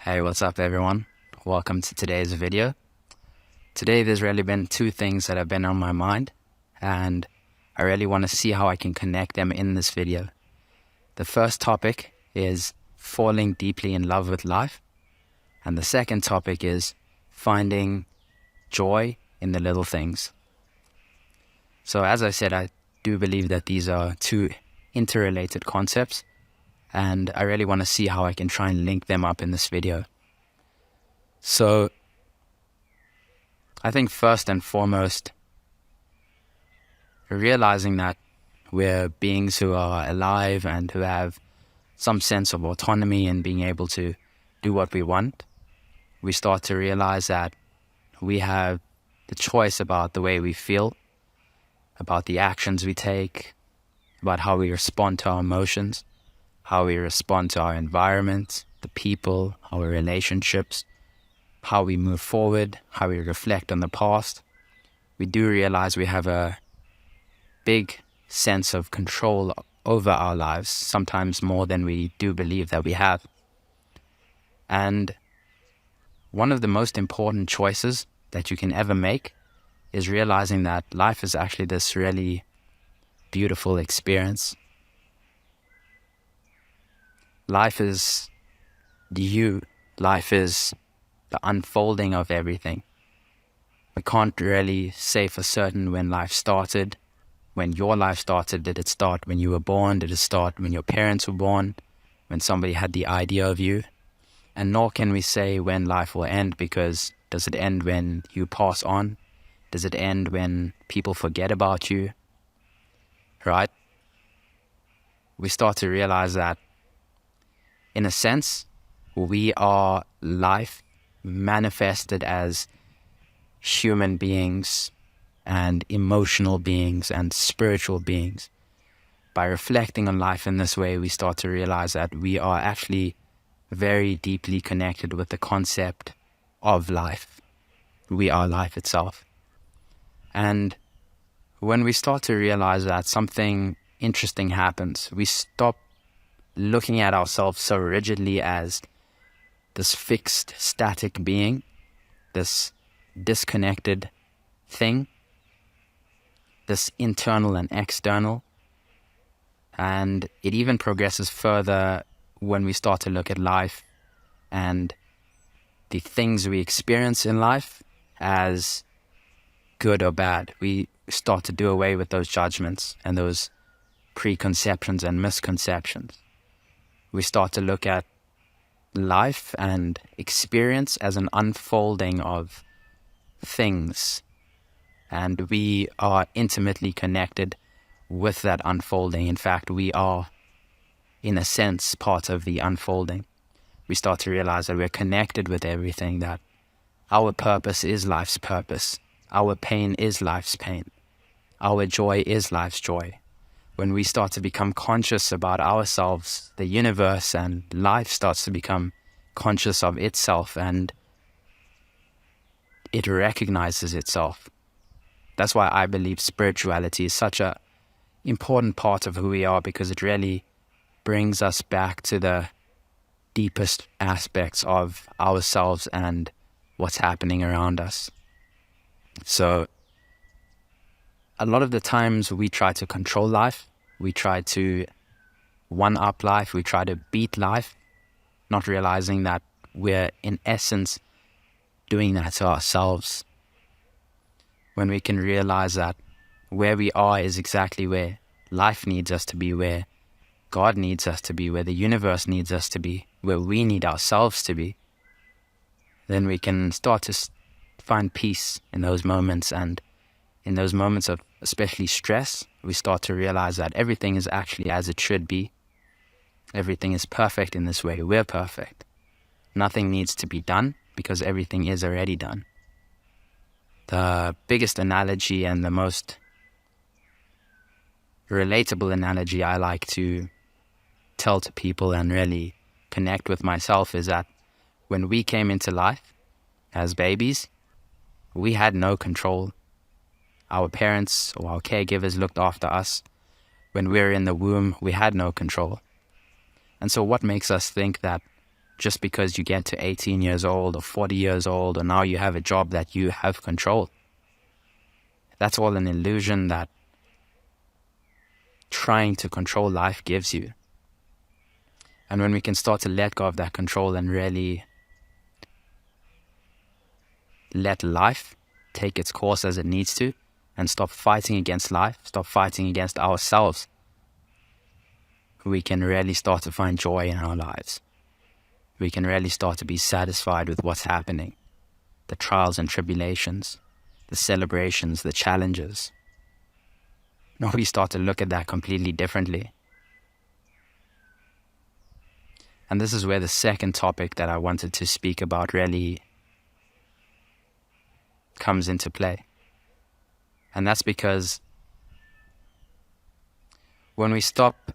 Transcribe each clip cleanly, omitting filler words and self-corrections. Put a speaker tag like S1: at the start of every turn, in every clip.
S1: Hey, what's up everyone? Welcome to today's video. Today there's really been two things that have been on my mind, and I really want to see how I can connect them in this video. The first topic is falling deeply in love with life, and the second topic is finding joy in the little things. So as I said, I do believe that these are two interrelated concepts, and I really want to see how I can try and link them up in this video. So I think first and foremost, realizing that we're beings who are alive and who have some sense of autonomy and being able to do what we want, we start to realize that we have the choice about the way we feel, about the actions we take, about how we respond to our emotions, how we respond to our environment, the people, our relationships, how we move forward, how we reflect on the past. We do realize we have a big sense of control over our lives, sometimes more than we do believe that we have. And one of the most important choices that you can ever make is realizing that life is actually this really beautiful experience. Life is you. Life is the unfolding of everything. We can't really say for certain when life started, when your life started. Did it start when you were born? Did it start when your parents were born? When somebody had the idea of you? And nor can we say when life will end, because does it end when you pass on? Does it end when people forget about you? Right? We start to realize that in a sense, we are life manifested as human beings and emotional beings and spiritual beings. By reflecting on life in this way, we start to realize that we are actually very deeply connected with the concept of life. We are life itself. And when we start to realize that, something interesting happens. We stop looking at ourselves so rigidly as this fixed, static being, this disconnected thing, this internal and external. And it even progresses further when we start to look at life and the things we experience in life as good or bad. We start to do away with those judgments and those preconceptions and misconceptions. We start to look at life and experience as an unfolding of things, and we are intimately connected with that unfolding. In fact, we are, in a sense, part of the unfolding. We start to realize that we're connected with everything, that our purpose is life's purpose, our pain is life's pain, our joy is life's joy. When we start to become conscious about ourselves, the universe and life starts to become conscious of itself, and it recognizes itself. That's why I believe spirituality is such an important part of who we are, because it really brings us back to the deepest aspects of ourselves and what's happening around us. So a lot of the times we try to control life, we try to one-up life, we try to beat life, not realizing that we're in essence doing that to ourselves. When we can realize that where we are is exactly where life needs us to be, where God needs us to be, where the universe needs us to be, where we need ourselves to be, then we can start to find peace in those moments. And in those moments of especially stress, we start to realize that everything is actually as it should be. Everything is perfect in this way. We're perfect. Nothing needs to be done because everything is already done. The biggest analogy and the most relatable analogy I like to tell to people and really connect with myself is that when we came into life as babies, we had no control. Our parents or our caregivers looked after us. When we were in the womb, we had no control. And so what makes us think that just because you get to 18 years old or 40 years old, or now you have a job that you have control. That's all an illusion that trying to control life gives you. And when we can start to let go of that control and really let life take its course as it needs to, and stop fighting against life, stop fighting against ourselves, we can really start to find joy in our lives. We can really start to be satisfied with what's happening, the trials and tribulations, the celebrations, the challenges. Now we start to look at that completely differently. And this is where the second topic that I wanted to speak about really comes into play. And that's because when we stop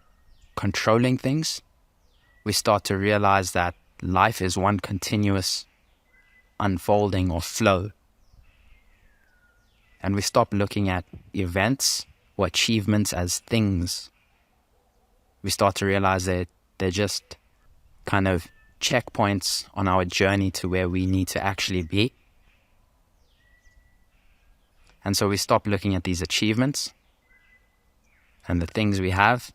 S1: controlling things, we start to realize that life is one continuous unfolding or flow. And we stop looking at events or achievements as things. We start to realize that they're just kind of checkpoints on our journey to where we need to actually be. And so we stop looking at these achievements and the things we have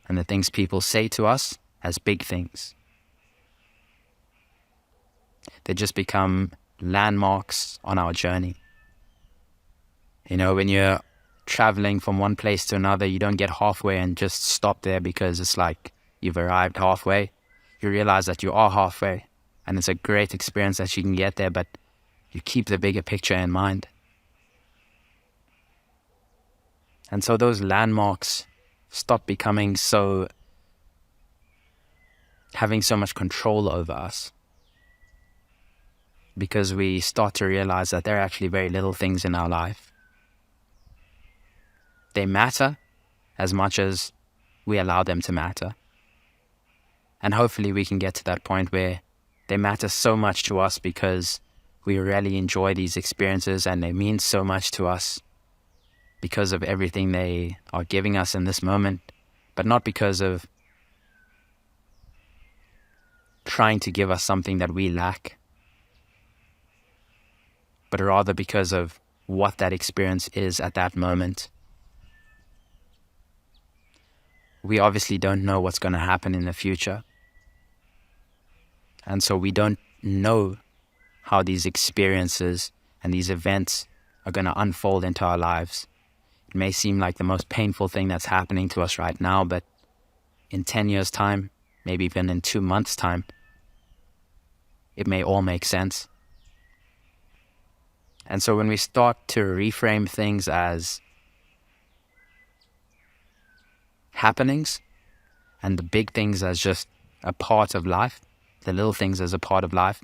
S1: and the things people say to us as big things. They just become landmarks on our journey. You know, when you're traveling from one place to another, you don't get halfway and just stop there because it's like you've arrived halfway. You realize that you are halfway, and it's a great experience that you can get there, but you keep the bigger picture in mind. And so those landmarks stop having so much control over us, because we start to realize that there are actually very little things in our life. They matter as much as we allow them to matter. And hopefully we can get to that point where they matter so much to us because we really enjoy these experiences and they mean so much to us because of everything they are giving us in this moment, but not because of trying to give us something that we lack, but rather because of what that experience is at that moment. We obviously don't know what's going to happen in the future. And so we don't know how these experiences and these events are going to unfold into our lives. It may seem like the most painful thing that's happening to us right now, but in 10 years' time, maybe even in 2 months' time, it may all make sense. And so when we start to reframe things as happenings and the big things as just a part of life, the little things as a part of life,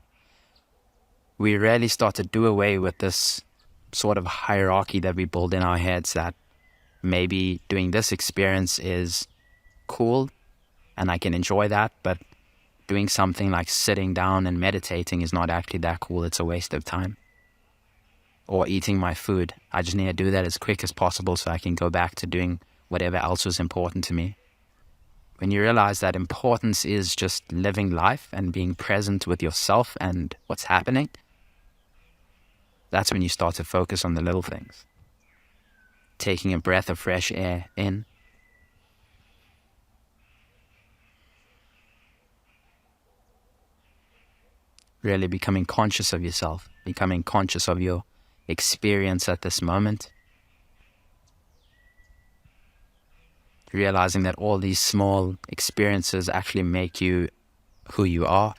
S1: we really start to do away with this sort of hierarchy that we build in our heads, that maybe doing this experience is cool and I can enjoy that, but doing something like sitting down and meditating is not actually that cool. It's a waste of time. Or eating my food. I just need to do that as quick as possible so I can go back to doing whatever else was important to me. When you realize that importance is just living life and being present with yourself and what's happening, that's when you start to focus on the little things. Taking a breath of fresh air in. Really becoming conscious of yourself, becoming conscious of your experience at this moment. Realizing that all these small experiences actually make you who you are,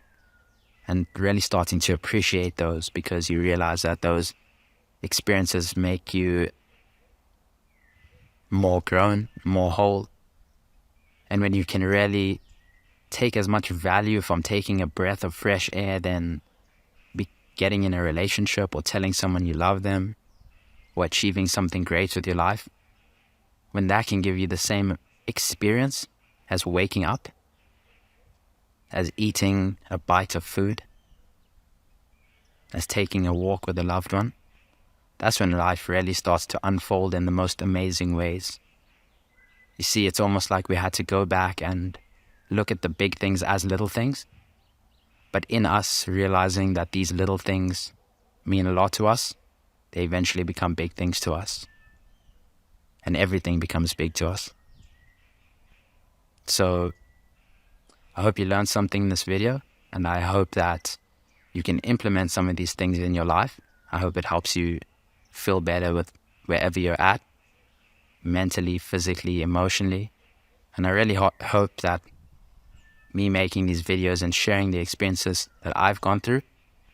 S1: and really starting to appreciate those, because you realize that those experiences make you more grown, more whole. And when you can really take as much value from taking a breath of fresh air than getting in a relationship or telling someone you love them or achieving something great with your life, when that can give you the same experience as waking up, as eating a bite of food, as taking a walk with a loved one, that's when life really starts to unfold in the most amazing ways. You see, it's almost like we had to go back and look at the big things as little things But in us realizing that these little things mean a lot to us, they eventually become big things to us. And everything becomes big to us. So I hope you learned something in this video, and I hope that you can implement some of these things in your life. I hope it helps you feel better with wherever you're at, mentally, physically, emotionally. And I really hope that me making these videos and sharing the experiences that I've gone through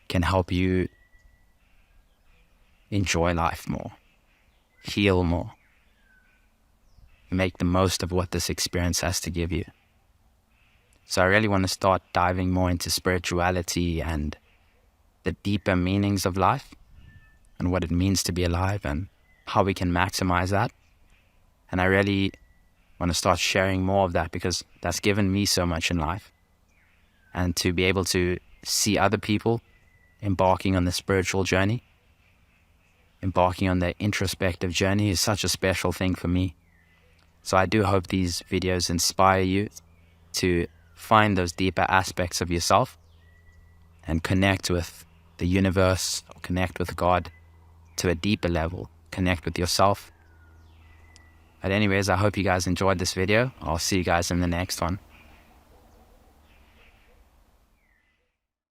S1: can help you enjoy life more, heal more, make the most of what this experience has to give you. So I really want to start diving more into spirituality and the deeper meanings of life and what it means to be alive and how we can maximize that. And I really want to start sharing more of that because that's given me so much in life. And to be able to see other people embarking on the spiritual journey, embarking on the introspective journey is such a special thing for me. So I do hope these videos inspire you to find those deeper aspects of yourself and connect with the universe, or connect with God to a deeper level, connect with yourself. But anyways, I hope you guys enjoyed this video. I'll see you guys in the next one.